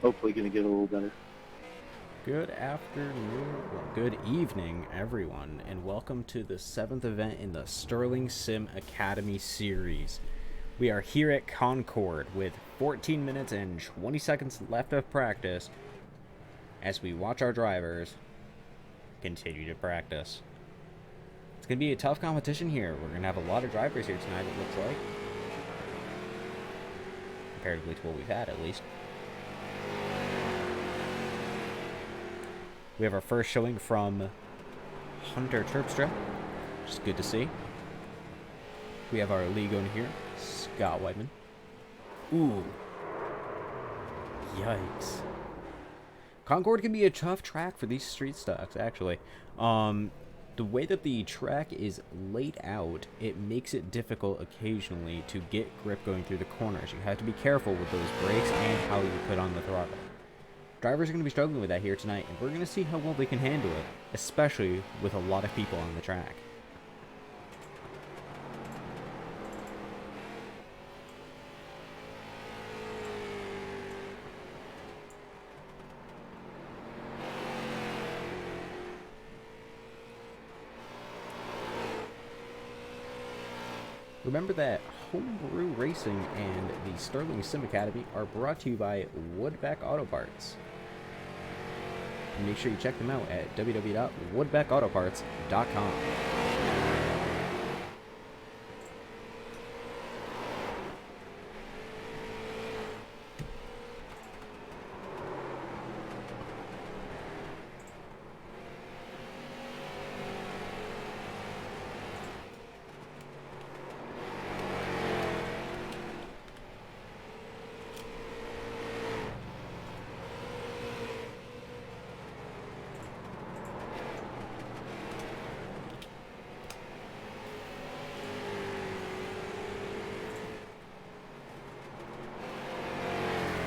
Hopefully going to get a little better. Good afternoon, well, good evening, everyone, and welcome to the 7th event in the Stirling Sim Academy series. We are here at Concord with 14 minutes and 20 seconds left of practice as we watch our drivers continue to practice. It's going to be a tough competition here. We're going to have a lot of drivers here tonight, it looks like, comparatively to what we've had, at least. We have our first showing from Hunter Terpstra, which is good to see. We have our league owner here, Scott Whiteman. Ooh. Yikes. Concord can be a tough track for these street stocks, actually. The way that the track is laid out, it makes it difficult occasionally to get grip going through the corners. You have to be careful with those brakes and how you put on the throttle. Drivers are going to be struggling with that here tonight, and we're going to see how well they can handle it, especially with a lot of people on the track. Remember that Homebrew Racing and the Stirling Sim Academy are brought to you by Woodbeck Auto Parts. And make sure you check them out at www.woodbeckautoparts.com.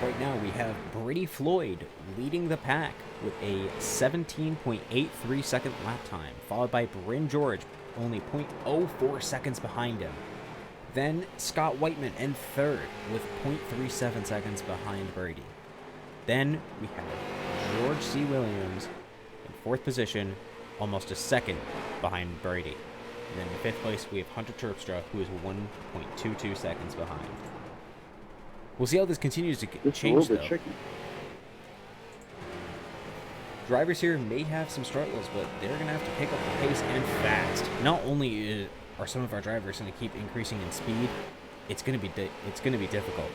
Right now we have Brady Floyd leading the pack with a 17.83 second lap time, followed by Bryn George, only 0.04 seconds behind him. Then Scott Whiteman in third with 0.37 seconds behind Brady. Then we have George C. Williams in fourth position, almost a second behind Brady. And then in fifth place we have Hunter Terpstra, who is 1.22 seconds behind. We'll see how this continues to change, though. Tricky. Drivers here may have some struggles, but they're going to have to pick up the pace and fast. Not only are some of our drivers going to keep increasing in speed, it's going to be difficult.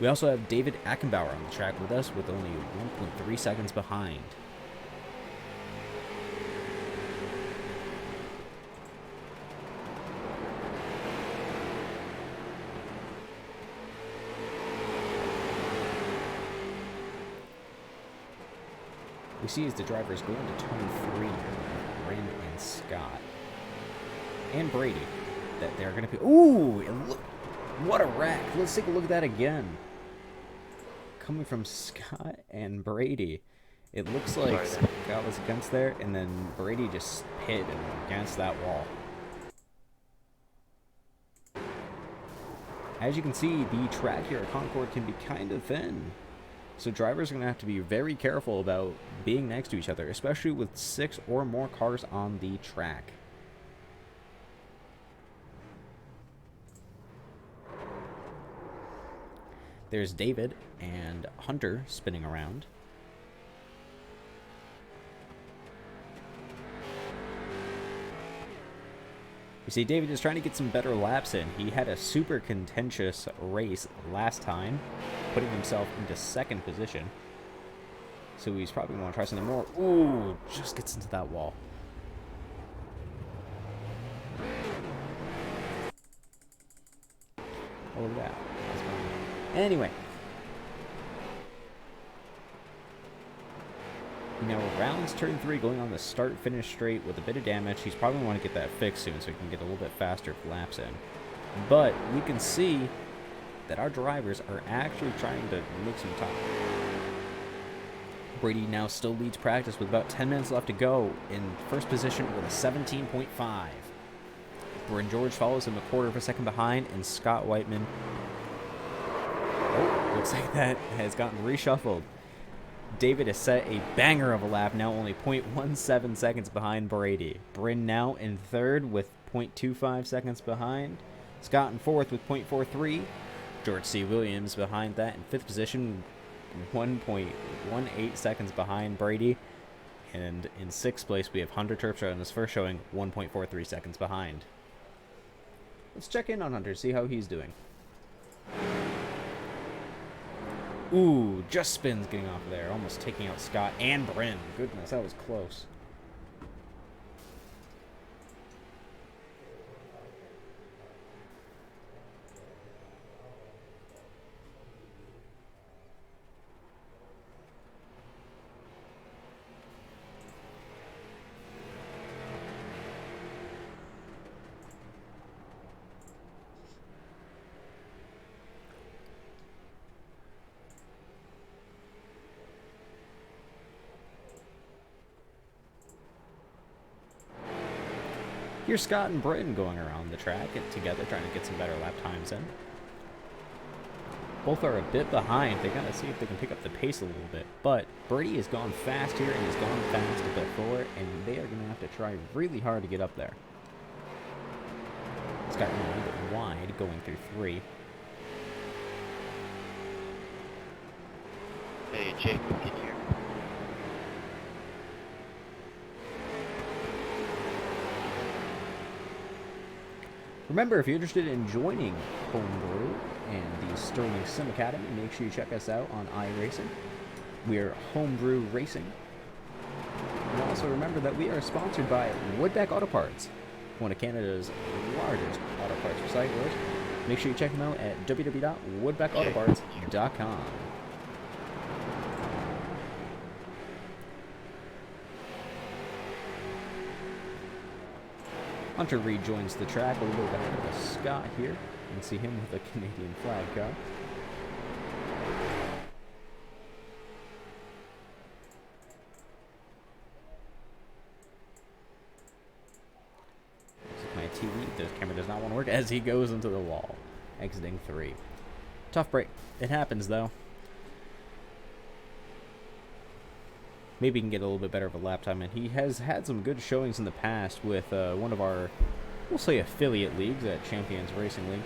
We also have David Ackenbauer on the track with us with only 1.3 seconds behind. We see as the drivers go into turn 3 here, Bryn and Scott and Brady, that they're going to be. Ooh! Look, what a wreck! Let's take a look at that again. Coming from Scott and Brady, it looks like Scott was against there, and then Brady just hit him against that wall. As you can see, the track here at Concord can be kind of thin. So drivers are going to have to be very careful about being next to each other, especially with 6 or more cars on the track. There's David and Hunter spinning around. You see, David is trying to get some better laps in. He had a super contentious race last time, putting himself into second position. So he's probably going to try something more. Ooh, just gets into that wall. Oh, look at that. Anyway. Now, rounds turn 3 going on the start-finish straight with a bit of damage. He's probably going to want to get that fixed soon so he can get a little bit faster laps in. But we can see that our drivers are actually trying to make some time. Brady now still leads practice with about 10 minutes left to go in first position with a 17.5. Bryn George follows him a quarter of a second behind, and Scott Whiteman, looks like that has gotten reshuffled. David has set a banger of a lap, now only 0.17 seconds behind Brady. Bryn now in third with 0.25 seconds behind. Scott in fourth with 0.43. George C. Williams behind that in fifth position, 1.18 seconds behind Brady. And in sixth place, we have Hunter Terpstra in his first showing, 1.43 seconds behind. Let's check in on Hunter, see how he's doing. Ooh, just spins getting off of there, almost taking out Scott and Bryn. Goodness, that was close. Here's Scott and Bryn going around the track together, trying to get some better lap times in. Both are a bit behind. They gotta see if they can pick up the pace a little bit. But Brady has gone fast here, and he's gone fast a bit forward, and they are gonna have to try really hard to get up there. Scott a little bit wide, going through 3. Hey, Jake, can you hear me? Remember, if you're interested in joining Homebrew and the Stirling Sim Academy, make sure you check us out on iRacing. We're Homebrew Racing. And also remember that we are sponsored by Woodback Auto Parts, one of Canada's largest auto parts recyclers. Make sure you check them out at www.woodbackautoparts.com. Hunter rejoins the track a little bit ahead of Scott here. You can see him with a Canadian flag car. This is my TV. This camera does not want to work as he goes into the wall, exiting 3. Tough break. It happens, though. Maybe he can get a little bit better of a lap time, and he has had some good showings in the past with one of our, we'll say, affiliate leagues at Champions Racing League.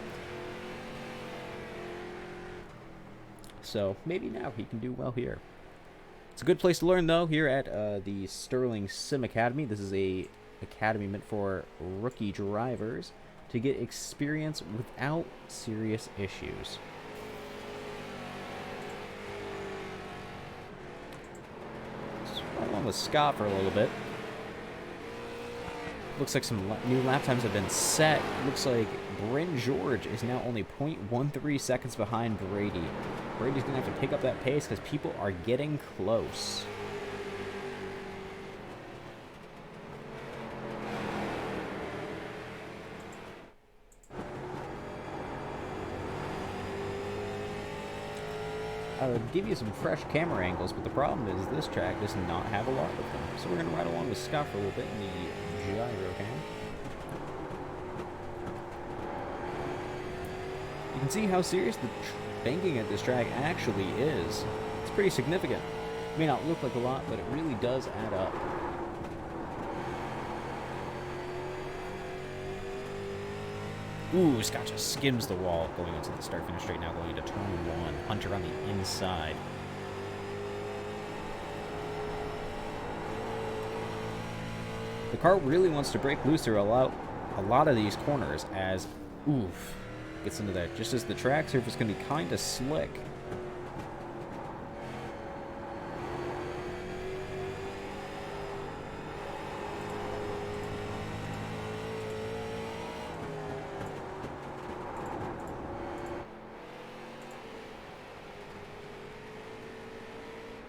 So maybe now he can do well here. It's a good place to learn, though, here at the Stirling Sim Academy. This is a academy meant for rookie drivers to get experience without serious issues. Along with Scott for a little bit. Looks like some new lap times have been set. Looks like Bryn George is now only 0.13 seconds behind Brady. Brady's going to have to pick up that pace because people are getting close. I would give you some fresh camera angles, but the problem is this track does not have a lot of them. So we're going to ride along with Scott for a little bit in the gyro cam. You can see how serious the banking at this track actually is. It's pretty significant. It may not look like a lot, but it really does add up. Ooh, Scott just skims the wall going into the start-finish straight now, going into turn 1. Hunter on the inside. The car really wants to break loose through a lot of these corners as, oof, gets into that just as the track surface can be kind of slick.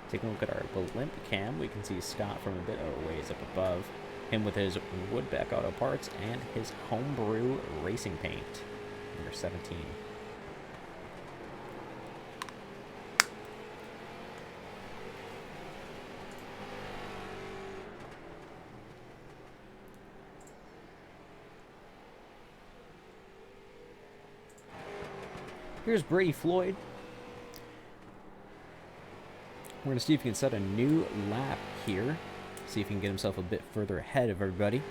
Taking a look at our blimp cam, we can see Scott from a bit of a ways up above. Him with his Woodback Auto Parts and his Homebrew Racing Paint, number 17. Here's Brady Floyd. We're going to see if he can set a new lap here. See if he can get himself a bit further ahead of everybody.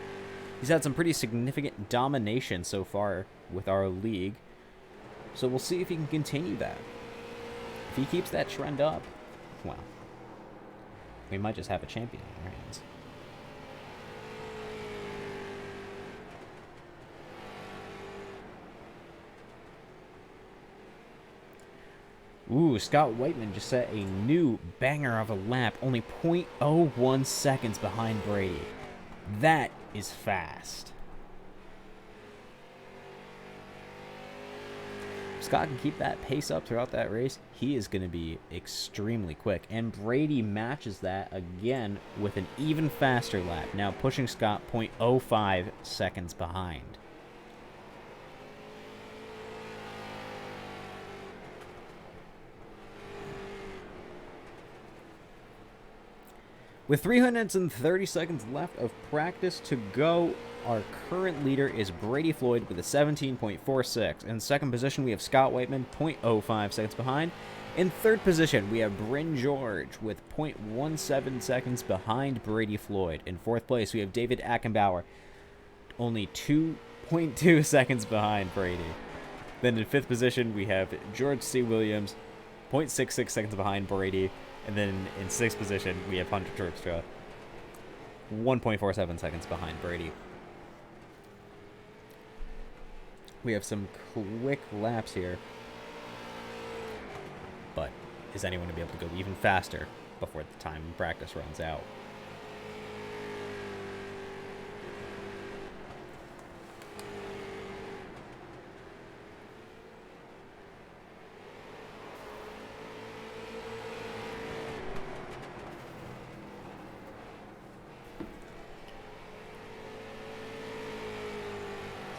He's had some pretty significant domination so far with our league. So we'll see if he can continue that. If he keeps that trend up, well, we might just have a champion in our hands. Ooh, Scott Whiteman just set a new banger of a lap, only 0.01 seconds behind Brady. That is fast. If Scott can keep that pace up throughout that race, he is going to be extremely quick. And Brady matches that again with an even faster lap, now pushing Scott 0.05 seconds behind. With 330 seconds left of practice to go, our current leader is Brady Floyd with a 17.46. In second position, we have Scott Whiteman, 0.05 seconds behind. In third position, we have Bryn George with 0.17 seconds behind Brady Floyd. In fourth place, we have David Ackenbauer, only 2.2 seconds behind Brady. Then in fifth position, we have George C. Williams, 0.66 seconds behind Brady. And then in sixth position, we have Hunter Terpstra, 1.47 seconds behind Brady. We have some quick laps here. But is anyone going to be able to go even faster before the time practice runs out?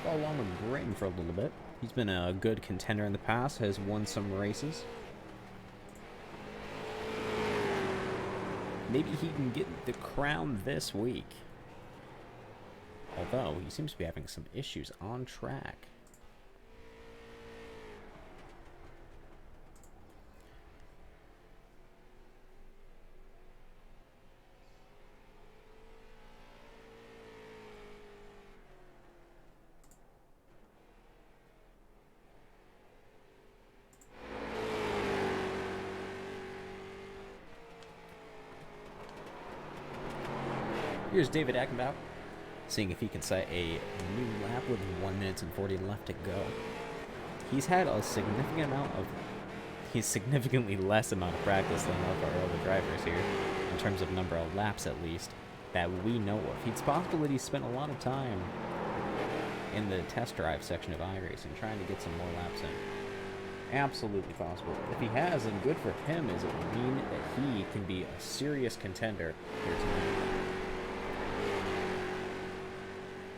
Along with Brayton for a little bit. He's been a good contender in the past, has won some races. Maybe he can get the crown this week. Although, he seems to be having some issues on track. Here's David Ackenbauer, seeing if he can set a new lap with 1 minute and 40 left to go. He's had a significantly less amount of practice than all of our other drivers here, in terms of number of laps at least, that we know of. It's possible that he's spent a lot of time in the test drive section of iRacing trying to get some more laps in. Absolutely possible. If he has, then good for him, as it would mean that he can be a serious contender here tonight.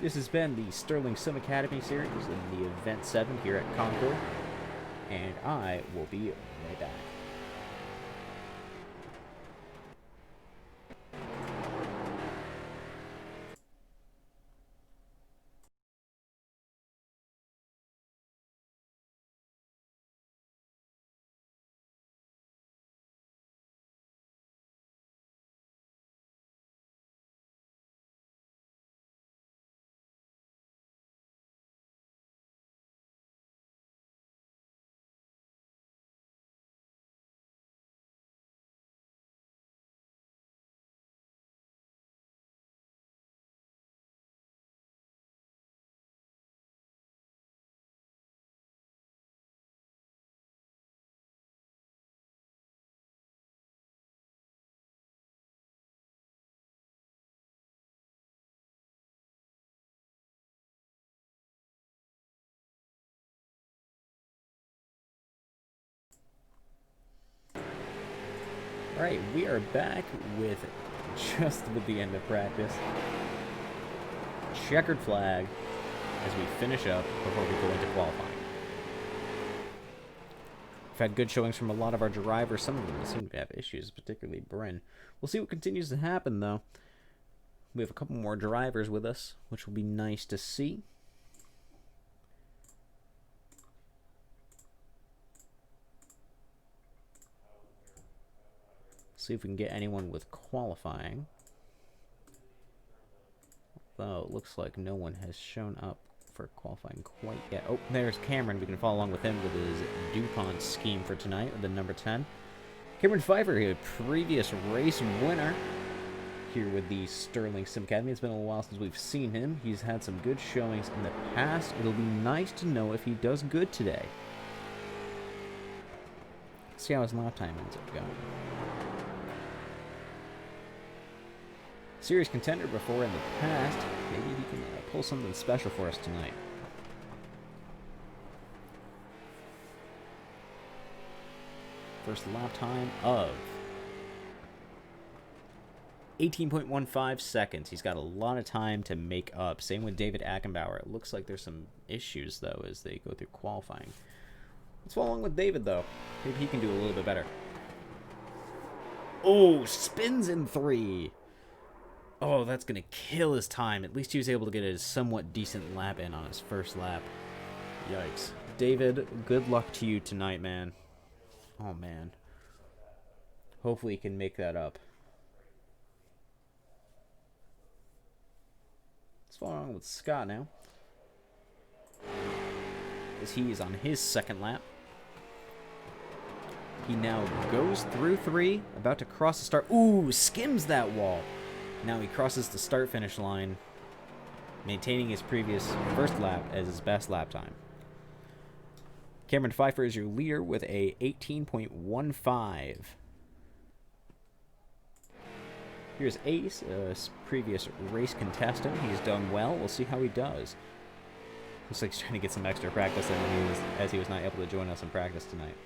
This has been the Stirling Sim Academy series in the Event 7 here at Concord, and I will be right back. Alright, we are back with the end of practice. Checkered flag as we finish up before we go into qualifying. We've had good showings from a lot of our drivers. Some of them seem to have issues, particularly Bryn. We'll see what continues to happen, though. We have a couple more drivers with us, which will be nice to see. See if we can get anyone with qualifying. Though it looks like no one has shown up for qualifying quite yet. Oh, there's Cameron. We can follow along with him with his DuPont scheme for tonight with the number 10. Cameron Pfeiffer, a previous race winner here with the Stirling Sim Academy. It's been a while since we've seen him. He's had some good showings in the past. It'll be nice to know if he does good today. Let's see how his lap time ends up going. Series contender before in the past. Maybe he can pull something special for us tonight. First lap time of 18.15 seconds. He's got a lot of time to make up. Same with David Ackenbauer. It looks like there's some issues, though, as they go through qualifying. Let's follow along with David, though. Maybe he can do a little bit better. Oh, spins in 3. Oh, that's going to kill his time. At least he was able to get a somewhat decent lap in on his first lap. Yikes. David, good luck to you tonight, man. Oh, man. Hopefully he can make that up. Let's follow on with Scott now, as he is on his second lap. He now goes through 3, about to cross the start. Ooh, skims that wall. Now he crosses the start-finish line, maintaining his previous first lap as his best lap time. Cameron Pfeiffer is your leader with a 18.15. Here's Ace, a previous race contestant. He's done well. We'll see how he does. Looks like he's trying to get some extra practice in as he was not able to join us in practice tonight.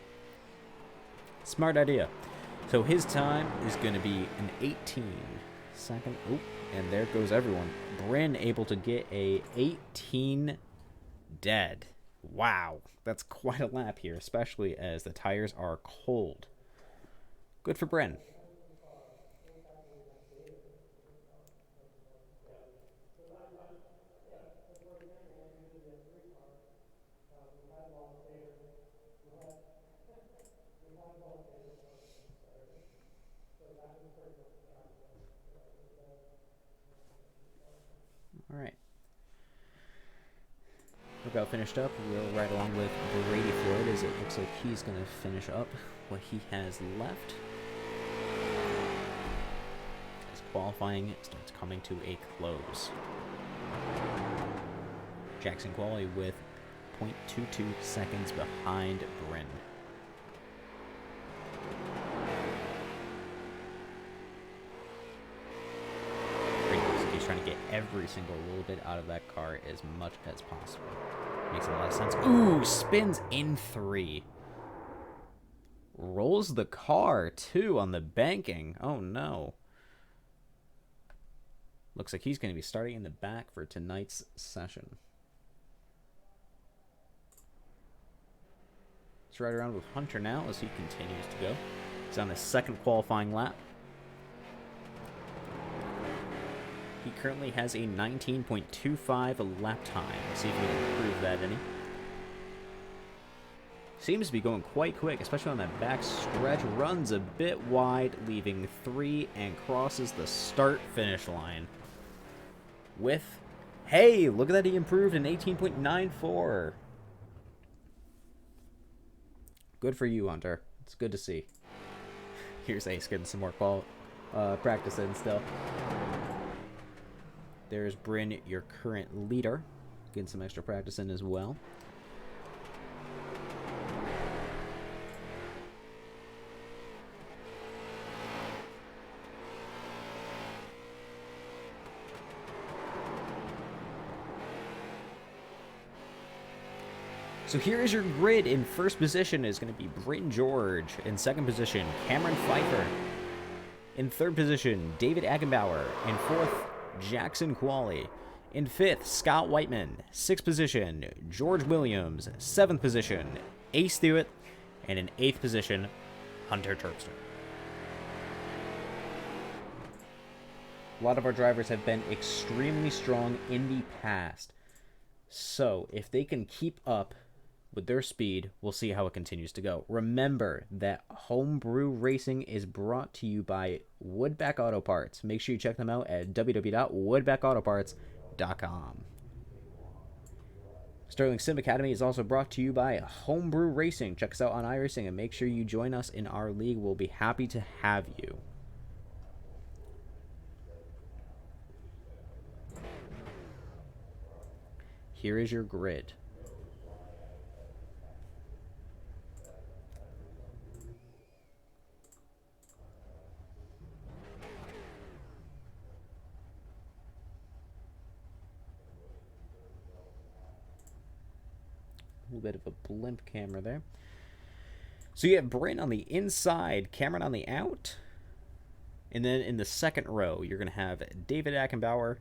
Smart idea. So his time is going to be an 18-second. Oop, and there goes everyone. Bryn able to get a 18 dead. Wow, that's quite a lap here, especially as the tires are cold. Good for Bryn. All right. Lookout finished up. We'll ride along with Brady Floyd as it looks like he's going to finish up what he has left. As qualifying starts coming to a close. Jackson Qualley with 0.22 seconds behind Bryn. Trying to get every single little bit out of that car as much as possible. Makes a lot of sense. Ooh, spins in 3. Rolls the car, too, on the banking. Oh, no. Looks like he's going to be starting in the back for tonight's session. Let's ride around with Hunter now as he continues to go. He's on his second qualifying lap. He currently has a 19.25 lap time. Let's see if we can improve that any. Seems to be going quite quick, especially on that back stretch. Runs a bit wide, leaving 3, and crosses the start-finish line with... Hey, look at that, he improved an 18.94. Good for you, Hunter. It's good to see. Here's Ace getting some more practice in still. There's Bryn, your current leader, getting some extra practice in as well. So here is your grid. In first position is going to be Bryn George. In second position, Cameron Pfeiffer. In third position, David Ackenbauer. In fourth, Jackson Qualley. In fifth, Scott Whiteman. Sixth position, George Williams. Seventh position, Ace Stewart. And in eighth position, Hunter Terpster. A lot of our drivers have been extremely strong in the past. So if they can keep up with their speed, we'll see how it continues to go. Remember that Homebrew Racing is brought to you by Woodback Auto Parts. Make sure you check them out at www.woodbackautoparts.com. Stirling Sim Academy is also brought to you by Homebrew Racing. Check us out on iRacing and make sure you join us in our league. We'll be happy to have you. Here is your grid. A little bit of a blimp camera there. So you have Bryn on the inside, Cameron on the out. And then in the second row, you're going to have David Ackenbauer.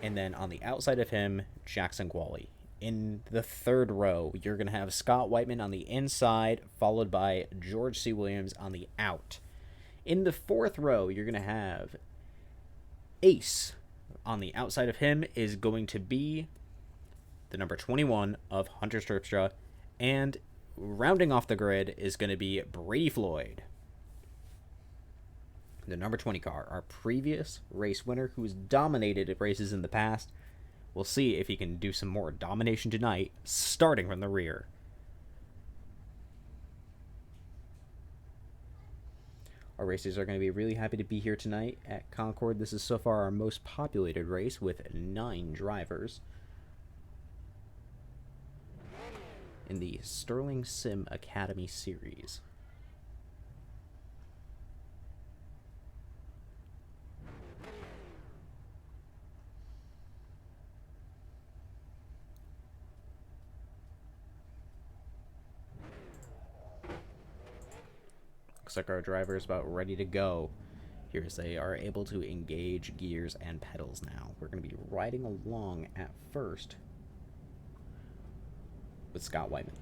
And then on the outside of him, Jackson Qualley. In the third row, you're going to have Scott Whiteman on the inside, followed by George C. Williams on the out. In the fourth row, you're going to have Ace. On the outside of him is going to be the number 21 of Hunter Stripstra, and rounding off the grid is going to be Brady Floyd, the number 20 car, our previous race winner who's dominated races in the past. We'll see if he can do some more domination tonight, starting from the rear. Our racers are going to be really happy to be here tonight at Concord. This is so far our most populated race with 9 drivers in the Stirling Sim Academy series. Looks like our driver is about ready to go. Here as they are able to engage gears and pedals now. We're going to be riding along at first with Scott Whiteman.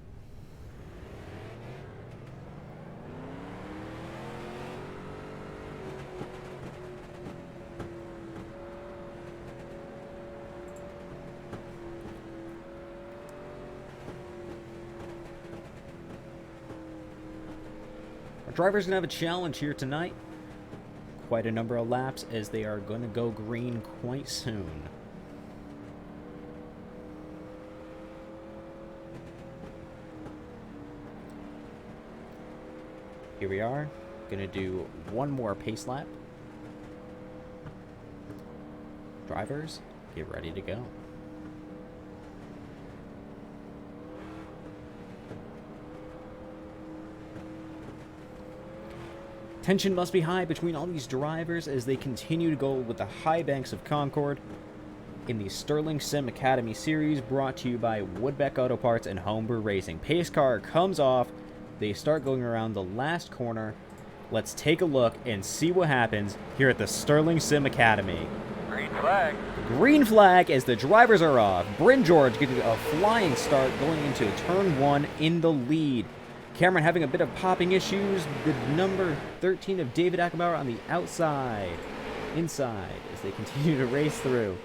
Our driver's going to have a challenge here tonight. Quite a number of laps as they are going to go green quite soon. Here we are, going to do one more pace lap. Drivers, get ready to go. Tension must be high between all these drivers as they continue to go with the high banks of Concord in the Stirling Sim Academy series, brought to you by Woodbeck Auto Parts and Homebrew Racing. Pace car comes off. They start going around the last corner. Let's take a look and see what happens here at the Stirling Sim Academy. Green flag. Green flag as the drivers are off. Bryn George getting a flying start going into turn 1 in the lead. Cameron having a bit of popping issues. The number 13 of David Ackenbauer on the outside. Inside as they continue to race through.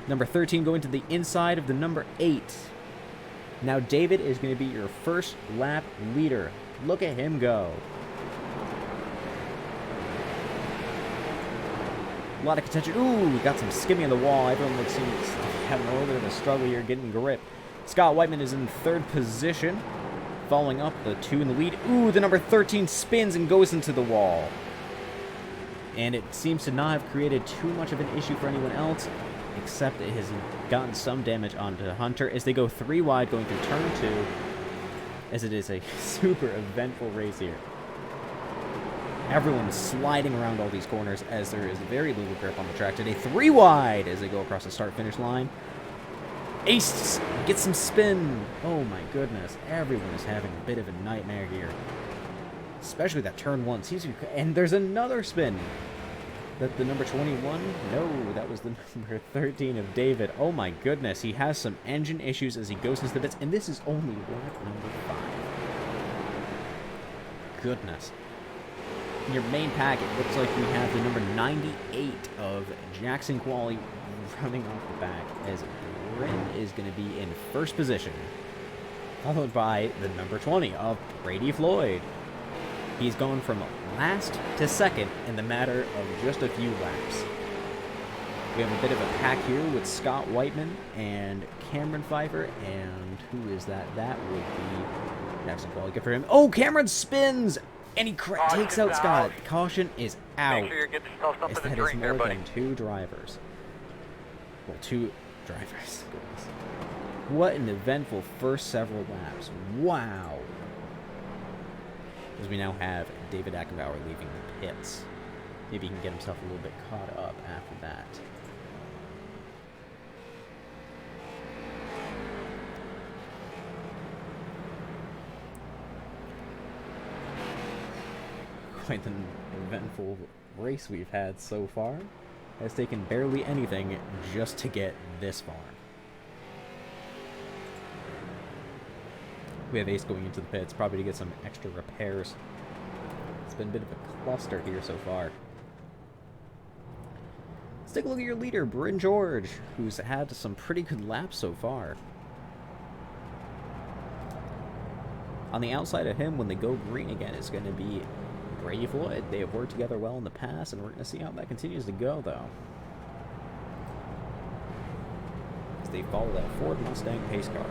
Number 13 going to the inside of the number 8. Now David is going to be your first lap leader. Look at him go. A lot of contention. Ooh, we got some skimming on the wall. Everyone looks having a little bit of a struggle here getting grip. Scott Whiteman is in third position, following up the 2 in the lead. Ooh, the number 13 spins and goes into the wall. And it seems to not have created too much of an issue for anyone else, except it has gotten some damage onto Hunter as they go 3 wide going through turn 2, as it is a super eventful race here. Everyone's sliding around all these corners as there is very little grip on the track today. 3 wide as they go across the start-finish line. Ace gets some spin. Oh my goodness. Everyone is having a bit of a nightmare here. Especially that turn 1 seems to be... And there's another spin. That the number 21? No, that was the number 13 of David. Oh my goodness. He has some engine issues as he goes into the bits. And this is only lap number 5. Goodness. In your main pack, it looks like we have the number 98 of Jackson Qualley running off the back as Bryn is going to be in first position, followed by the number 20 of Brady Floyd. He's gone from last to second in the matter of just a few laps. We have a bit of a pack here with Scott Whiteman and Cameron Pfeiffer, and who is that? That would be Jackson Qualley. Good for him. Oh, Cameron spins, and he takes out Scott. Caution is out. Make sure you're getting yourself As something that to is drink more there, buddy. than two drivers. Well, two drivers. Goodness. What an eventful first several laps. Wow. As we now have David Ackenbauer leaving the pits. Maybe he can get himself a little bit caught up after that. Quite an eventful race we've had so far. Has taken barely anything just to get this far. We have Ace going into the pits, probably to get some extra repairs. It's been a bit of a cluster here so far. Let's take a look at your leader, Bryn George, who's had some pretty good laps so far. On the outside of him, when they go green again, it's going to be Brady Floyd. They have worked together well in the past, and we're going to see how that continues to go, though. As they follow that Ford Mustang pace car.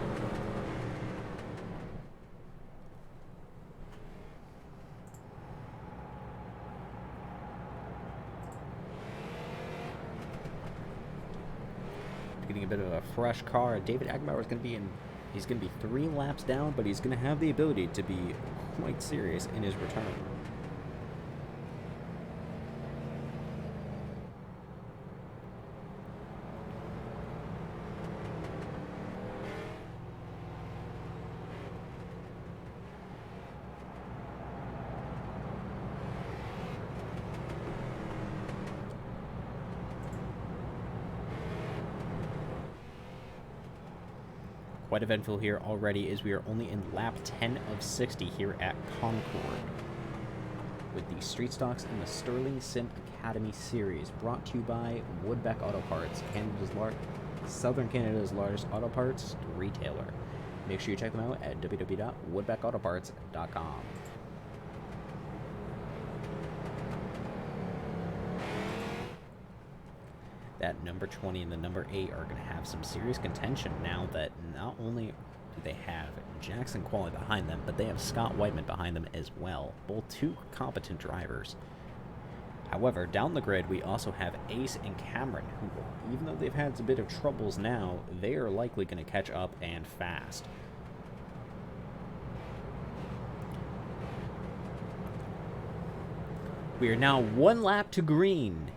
Getting a bit of a fresh car. David Ackenbauer is going to be in. He's going to be 3 laps down, but he's going to have the ability to be quite serious in his return. Quite eventful here already, as we are only in lap 10 of 60 here at Concord with the Street Stocks and the Stirling Sim Academy Series, brought to you by Woodbeck Auto Parts, Southern Canada's largest auto parts retailer. Make sure you check them out at www.woodbeckautoparts.com. That number 20 and the number 8 are going to have some serious contention now that not only do they have Jackson Qualley behind them, but they have Scott Whiteman behind them as well. Both 2 competent drivers. However, down the grid, we also have Ace and Cameron, who, even though they've had a bit of troubles now, they are likely going to catch up and fast. We are now 1 lap to green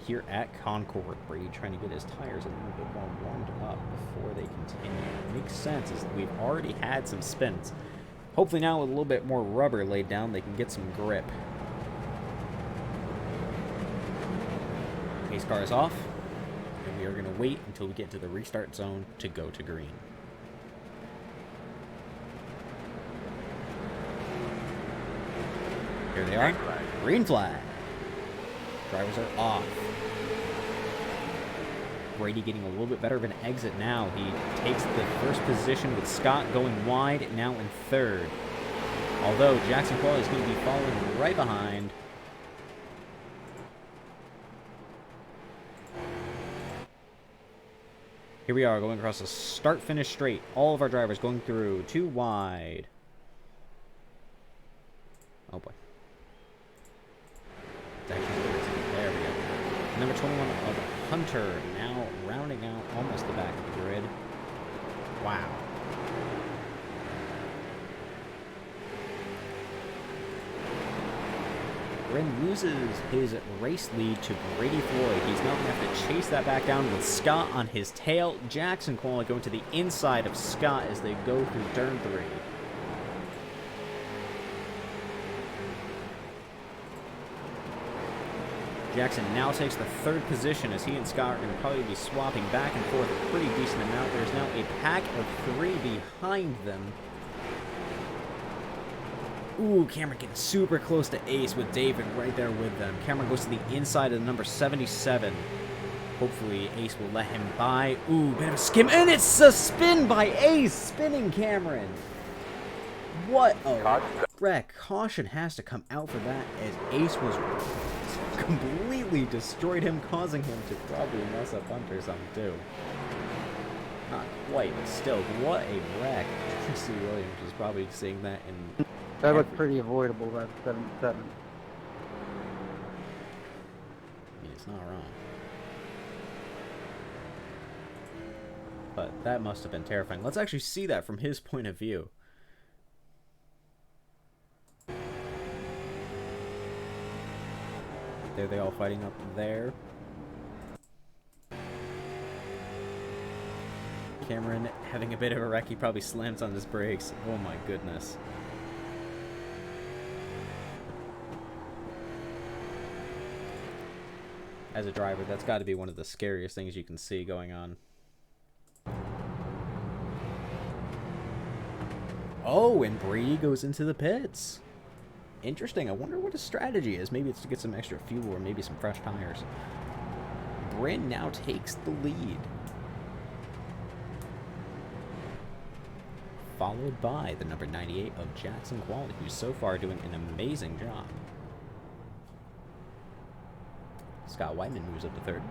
here at Concord. Brady trying to get his tires a little bit more warmed up before they continue. It makes sense, as we've already had some spins. Hopefully now with a little bit more rubber laid down, they can get some grip. Pace car is off, and we are going to wait until we get to the restart zone to go to green. Here they are. Green flag. Drivers are off. Brady getting a little bit better of an exit now. He takes the first position with Scott going wide, now in third. Although Jackson Qualley is going to be following right behind. Here we are going across the start-finish straight. All of our drivers going through 2 wide. Oh boy. There we go. Number 21 of Hunter now rounding out almost the back of the grid. Wow. Bryn loses his race lead to Brady Floyd. He's now going to have to chase that back down with Scott on his tail. Jackson Qualley going to the inside of Scott as they go through turn 3. Jackson now takes the 3rd position, as he and Scott are going to probably be swapping back and forth a pretty decent amount. There's now a pack of 3 behind them. Ooh, Cameron getting super close to Ace with David right there with them. Cameron goes to the inside of the number 77. Hopefully Ace will let him by. Ooh, bit of a skim, and it's a spin by Ace, spinning Cameron. What a wreck. Caution has to come out for that, as Ace was completely destroyed him, causing him to probably mess up under some too. Not quite, but still, what a wreck. Jesse Williams was probably seeing that in... That looked pretty avoidable, that 7-7. He's not wrong. But that must have been terrifying. Let's actually see that from his point of view. There they all fighting up there. Cameron having a bit of a wreck. He probably slams on his brakes. Oh my goodness. As a driver, that's got to be one of the scariest things you can see going on. Oh, and Brady goes into the pits. Interesting. I wonder what his strategy is. Maybe it's to get some extra fuel or maybe some fresh tires. Bryn now takes the lead. Followed by the number 98 of Jackson Quality, who's so far doing an amazing job. Scott Whiteman moves up to third.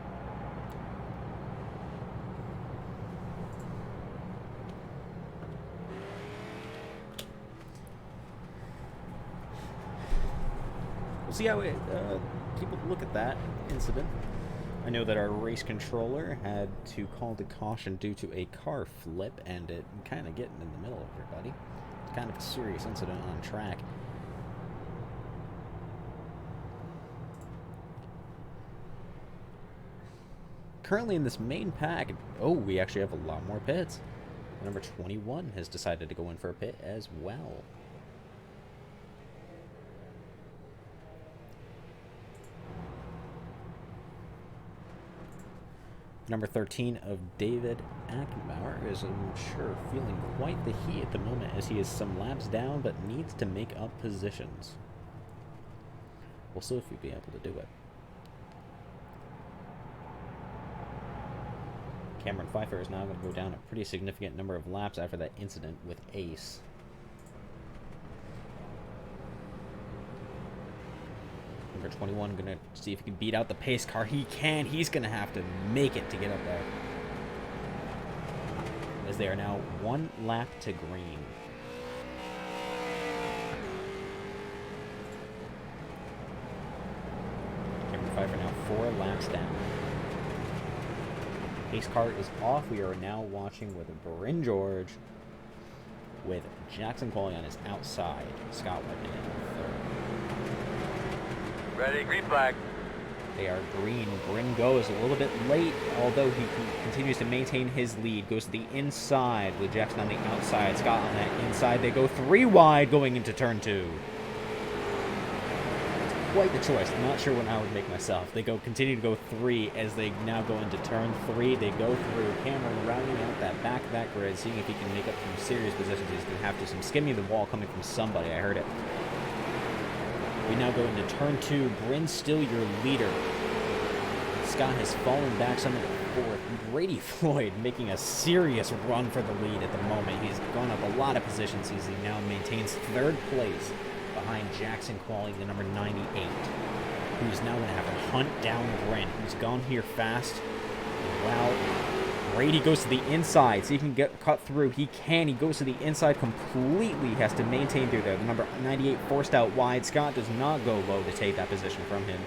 We'll see how people look at that incident. I know that our race controller had to call the caution due to a car flip and it kind of getting in the middle of everybody. It's kind of a serious incident on track. Currently in this main pack, oh, we actually have a lot more pits. Number 21 has decided to go in for a pit as well. Number 13 of David Ackenbauer is, I'm sure, feeling quite the heat at the moment as he is some laps down but needs to make up positions. We'll see if he'll be able to do it. Cameron Pfeiffer is now going to go down a pretty significant number of laps after that incident with Ace. Number 21 going to see if he can beat out the pace car. He can. He's going to have to make it to get up there. As they are now one lap to green. Cameron Pfeiffer now 4 laps down. Pace car is off. We are now watching with Bryn George with Jackson Qualley on his outside. Scott Whiteman in third. Ready, green flag. They are green. Bryn goes a little bit late, although he continues to maintain his lead. Goes to the inside with Jackson on the outside. Scott on that inside. They go 3 wide going into turn 2. Quite the choice. I'm not sure what I would make myself. They continue to go 3 as they now go into turn 3. They go through. Cameron rounding out that back grid, seeing if he can make up some serious positions. He's going to have to some skimming the wall coming from somebody. I heard it. We now go into turn 2. Bryn still your leader. Scott has fallen back some into 4th. Brady Floyd making a serious run for the lead at the moment. He's gone up a lot of positions as he now maintains 3rd place behind Jackson Qualley, the number 98, who's now going to have to hunt down Bryn, who's gone here fast. Wow. Brady goes to the inside, so he can get cut through. He can. He goes to the inside completely. He has to maintain through there. The number 98 forced out wide. Scott does not go low to take that position from him.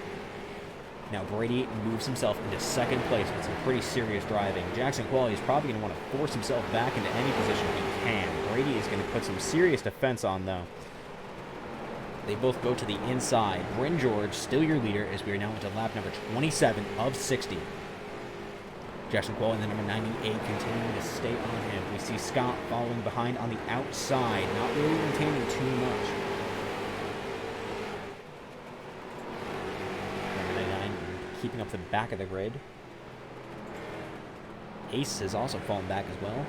Now Brady moves himself into 2nd place with some pretty serious driving. Jackson Qualley is probably going to want to force himself back into any position he can. Brady is going to put some serious defense on, though. They both go to the inside. Bryn George, still your leader, as we are now into lap number 27 of 60. Jackson Qualley, the number 98, continuing to stay on him. We see Scott following behind on the outside, not really maintaining too much. Number 99 keeping up the back of the grid. Ace has also fallen back as well.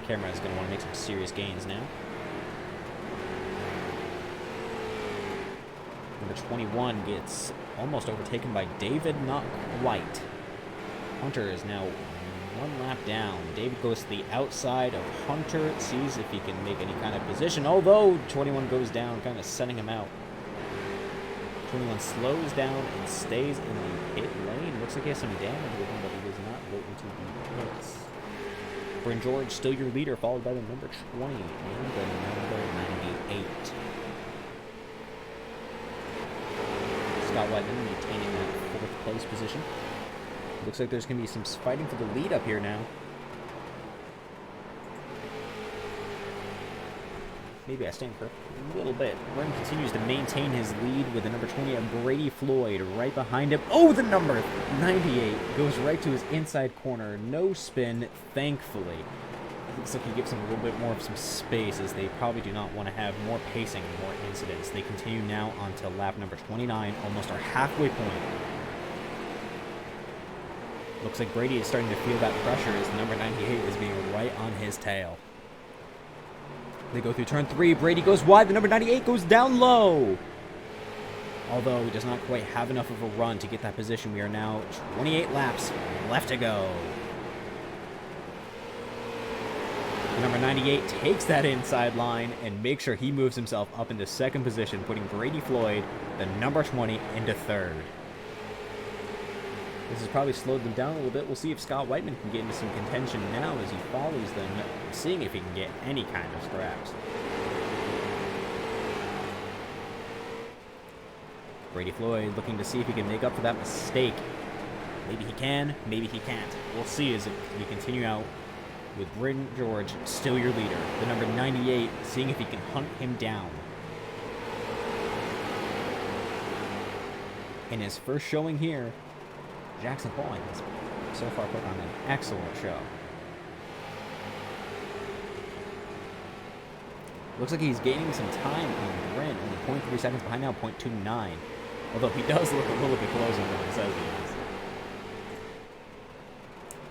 Camera is going to want to make some serious gains now. Number 21 gets almost overtaken by David, not quite. Hunter is now 1 lap down. David goes to the outside of Hunter, sees if he can make any kind of position, although 21 goes down, kind of setting him out. 21 slows down and stays in the pit lane. Looks like he has some damage with him, but he does not go into the pits. Bryn George, still your leader, followed by the number 20 and the number 98. Scott Whiteman maintaining that 4th place position. Looks like there's going to be some fighting for the lead up here now. Maybe I stand correct a little bit. Bryn continues to maintain his lead with the number 20 of Brady Floyd right behind him. Oh, the number 98 goes right to his inside corner. No spin, thankfully. Looks like he gives him a little bit more of some space, as they probably do not want to have more pacing, more incidents. They continue now onto lap number 29, almost our halfway point. Looks like Brady is starting to feel that pressure as the number 98 is being right on his tail. They go through turn 3. Brady goes wide. The number 98 goes down low. Although he does not quite have enough of a run to get that position. We are now 28 laps left to go. The number 98 takes that inside line and makes sure he moves himself up into 2nd position, putting Brady Floyd, the number 20, into 3rd. This has probably slowed them down a little bit. We'll see if Scott Whiteman can get into some contention now as he follows them, seeing if he can get any kind of scraps. Brady Floyd looking to see if he can make up for that mistake. Maybe he can, maybe he can't. We'll see as we continue out with Bryn George, still your leader. The number 98, seeing if he can hunt him down. In his first showing here, Jackson Pauling has so far put on an excellent show. Looks like he's gaining some time on Brent, only 0.3 seconds behind now, 0.29. Although he does look a little bit closer than he says he is.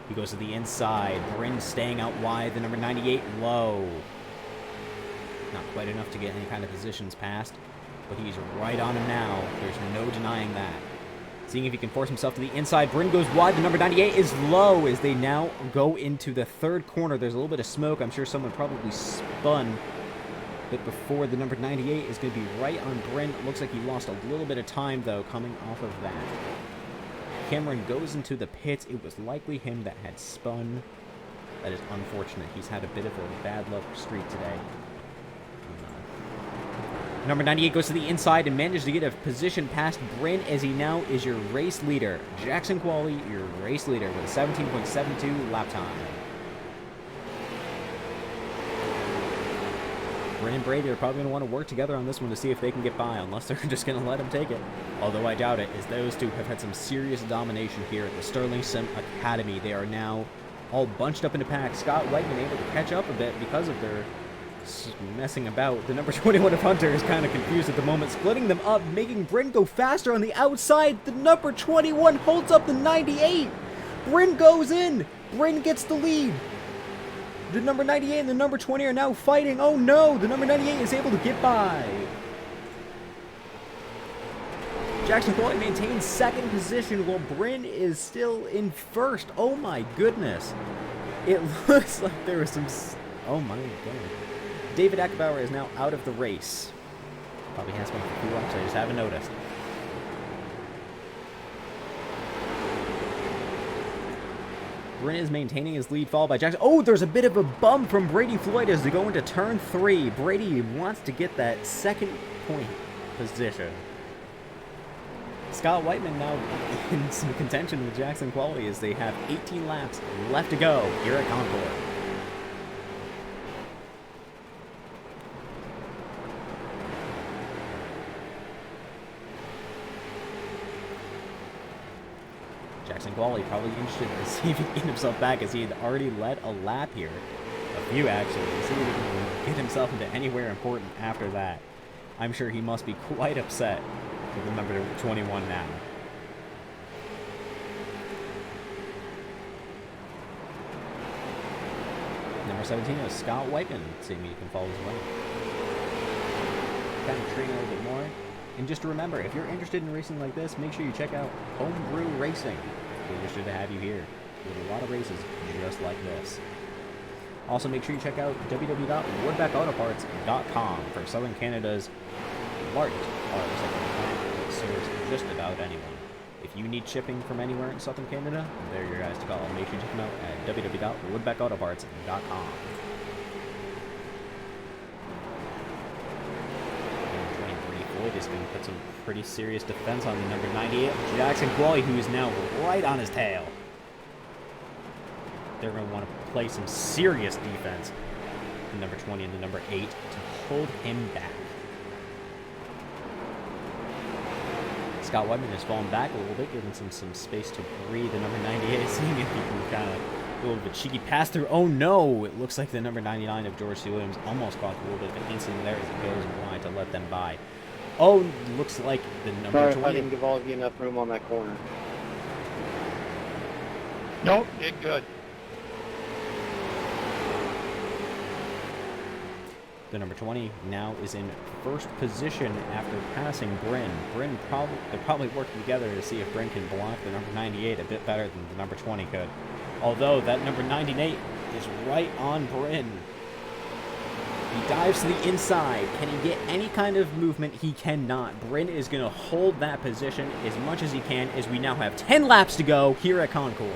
He goes to the inside. Bryn staying out wide. The number 98 low. Not quite enough to get any kind of positions past, but he's right on him now. There's no denying that. Seeing if he can force himself to the inside. Bryn goes wide. The number 98 is low as they now go into the 3rd corner. There's a little bit of smoke. I'm sure someone probably spun. But before the number 98 is going to be right on Bryn. It looks like he lost a little bit of time, though, coming off of that. Cameron goes into the pits. It was likely him that had spun. That is unfortunate. He's had a bit of a bad luck streak today. Number 98 goes to the inside and manages to get a position past Bryn as he now is your race leader. Jackson Qualley, your race leader, with a 17.72 lap time. Bryn and Brady are probably going to want to work together on this one to see if they can get by, unless they're just going to let him take it. Although I doubt it, as those two have had some serious domination here at the Stirling Sim Academy. They are now all bunched up in a pack. Scott Whiteman able to catch up a bit because of their messing about. The number 21 of Hunter is kind of confused at the moment, splitting them up, making Bryn go faster on the outside. The number 21 holds up the 98. Bryn goes in. Bryn gets the lead. The number 98 and the number 20 are now fighting. Oh no, the number 98 is able to get by. Jackson Qualley maintains 2nd position while Bryn is still in 1st. Oh my goodness. It looks like there was some... Oh my god. David Ackerbauer is now out of the race. Probably has been for a few laps, I just haven't noticed. Bryn is maintaining his lead, followed by Jackson. Oh, there's a bit of a bump from Brady Floyd as they go into turn 3. Brady wants to get that 2nd point position. Scott Whiteman now in some contention with Jackson Qualley as they have 18 laps left to go here at Concord. Jackson Qualley probably interested to see if he can get himself back, as he had already led a lap here. A few, actually. To see if he can get himself into anywhere important after that. I'm sure he must be quite upset with the number 21 now. Number 17 is Scott Whiteman. See if he can follow his way. Kind of treating a little bit more. And just to remember, if you're interested in racing like this, make sure you check out Homebrew Racing. We're interested to have you here. There's a lot of races just like this. Also, make sure you check out www.woodbeckautoparts.com for Southern Canada's largest auto recycling plant that serves just about anyone. If you need shipping from anywhere in Southern Canada, they're your guys to call. Make sure you check them out at www.woodbeckautoparts.com. Floyd is going to put some pretty serious defense on the number 98, Jackson Qualley, who is now right on his tail. They're going to want to play some serious defense, the number 20 and the number 8, to hold him back. Scott Whiteman has fallen back a little bit, giving some space to breathe. The number 98, seeing if he can kind of a little bit cheeky pass through. Oh no! It looks like the number 99 of George C. Williams almost caught a little bit of an incident there as he goes wide to let them by. Oh, looks like the number 20. Sorry if I didn't give all of you enough room on that corner. Nope, did good. The number 20 now is in first position after passing Bryn. They're probably working together to see if Bryn can block the number 98 a bit better than the number 20 could. Although that number 98 is right on Bryn. He dives to the inside. Can he get any kind of movement? He cannot. Bryn is going to hold that position as much as he can, as we now have 10 laps to go here at Concord.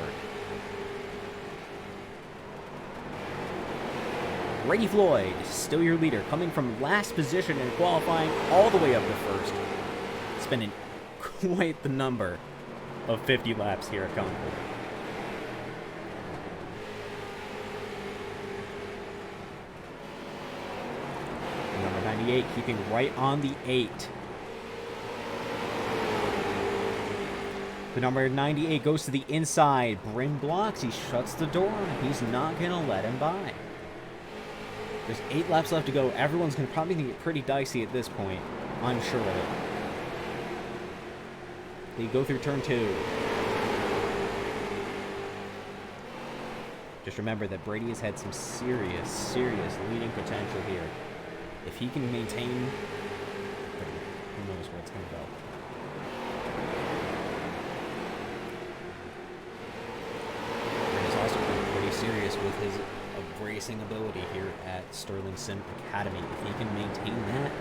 Brady Floyd, still your leader, coming from last position and qualifying all the way up to first. Spending quite the number of 50 laps here at Concord. Number 98 keeping right on the 8. The number 98 goes to the inside. Bryn blocks. He shuts the door. He's not going to let him by. There's 8 laps left to go. Everyone's going to probably get pretty dicey at this point. I'm sure of it. They go through turn 2. Just remember that Brady has had some serious leading potential here. If he can maintain, who knows where it's going to go. Brady has also been pretty serious with his racing ability here at Stirling Sim Academy. If he can maintain that,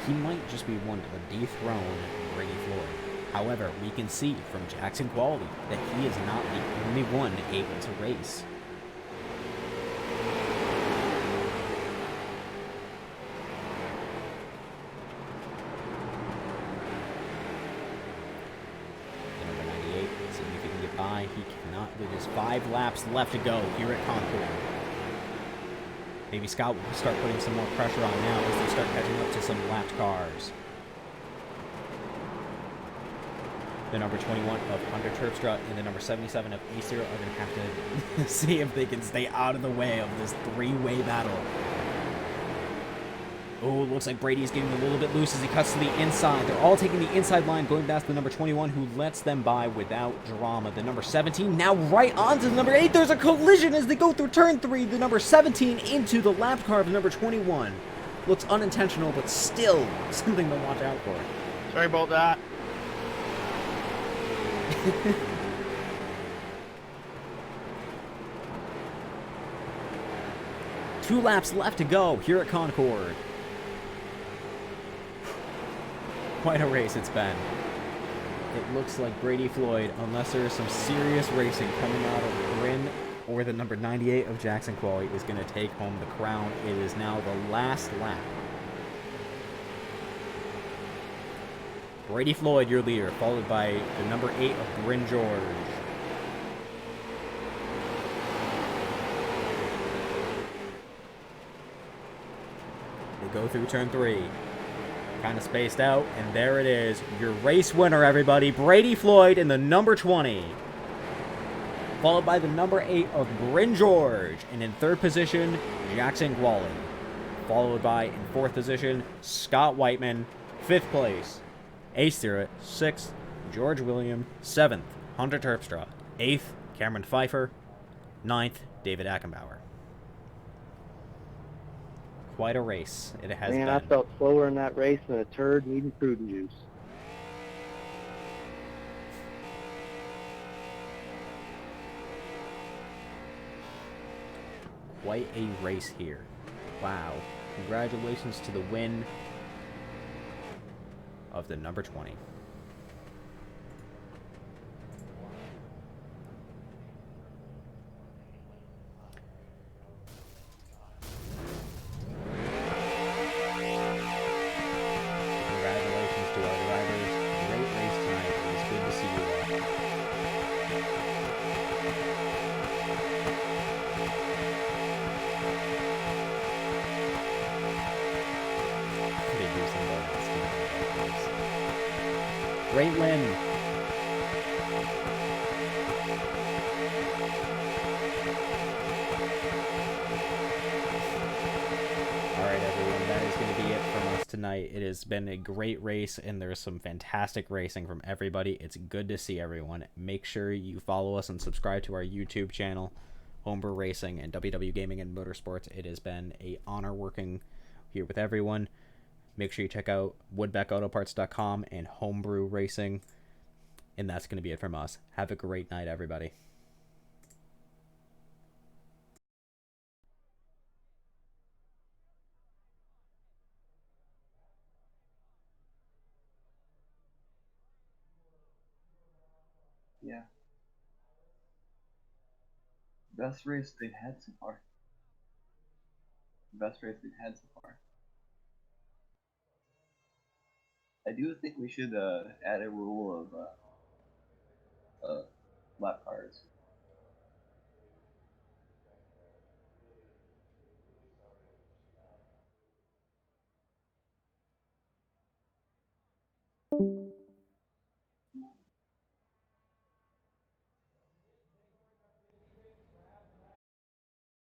he might just be one to dethrone Brady Floyd. However, we can see from Jackson Qualley that he is not the only one able to race. He cannot, with his 5 laps left to go here at Concord. Maybe Scott will start putting some more pressure on now as they start catching up to some lapped cars. The number 21 of Hunter Terpstra and the number 77 of Acer are going to have to see if they can stay out of the way of this 3-way battle. Oh, looks like Brady's getting a little bit loose as he cuts to the inside. They're all taking the inside line, going past the number 21, who lets them by without drama. The number 17 now right onto the number 8. There's a collision as they go through turn 3. The number 17 into the lap car of the number 21. Looks unintentional, but still something to watch out for. Sorry about that. Two laps left to go here at Concord. Quite a race it's been. It looks like Brady Floyd, unless there is some serious racing coming out of Bryn or the number 98 of Jackson Qualley, is going to take home the crown. It is now the last lap. Brady Floyd, your leader, followed by the number 8 of Bryn George. They go through turn 3. Kind of spaced out, and there it is. Your race winner, everybody. Brady Floyd in the number 20. Followed by the number 8 of Bryn George. And in 3rd position, Jackson Qualley. Followed by, in 4th position, Scott Whiteman. 5th place, Ace Stewart. 6th, George William. 7th, Hunter Terpstra. 8th, Cameron Pfeiffer. 9th, David Ackenbauer. Quite a race it has Man, been. I felt slower in that race than a turd needing fruit juice. Quite a race here. Wow. Congratulations to the win of the number 20. Congratulations to our drivers. Great race tonight. It was good to see you all. They do some bonus. Great win. Alright everyone, that is going to be it from us tonight. It has been a great race and there's some fantastic racing from everybody. It's good to see everyone. Make sure you follow us and subscribe to our YouTube channel, Homebrew Racing and WW Gaming and Motorsports. It has been an honor working here with everyone. Make sure you check out woodbeckautoparts.com and Homebrew Racing. And that's going to be it from us. Have a great night, everybody. Yeah. Best race they've had so far. Best race they've had so far. I do think we should add a rule of lap cars.